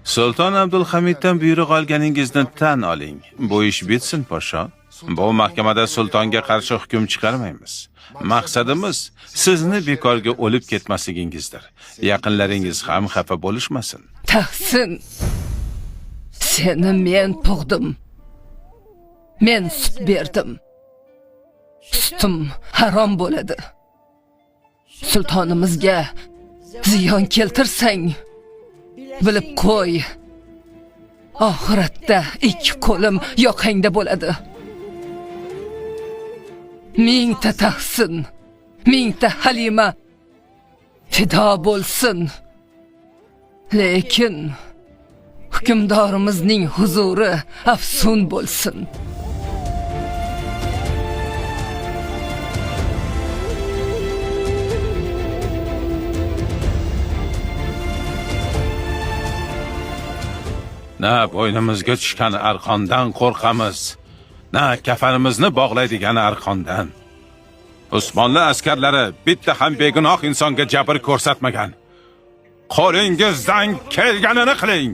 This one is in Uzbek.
Sulton Abdulhamiddan buyruq olganingizni tan oling. Bu ish bitsin, podsho. Bu mahkamada sultonga qarshi hukm chiqarmaymiz. Maqsadimiz sizni bekorga o'lib ketmasligingizdir. Yaqinlaringiz ham xafa bo'lishmasin. Tahsin, seni men tug'dim. Men sut berdim. Sutim harom bo'ladi. Sultonimizga ziyon keltirsang, bilib qo'y. Oxiratda ikki qo'lim yoqangda bo'ladi. Mingta Tahsin, mingta Halima fido bo'lsin. Lekin hukmdorimizning huzuri afsun bo'lsin. Na bo'ynimizga tushgan arqondan qo'rqamiz, na kafanimizni bog'laydigan arqondan. Usmonli askarlari bitta ham begunoh insonga jabr ko'rsatmagan. Qo'lingizdan kelganini qiling.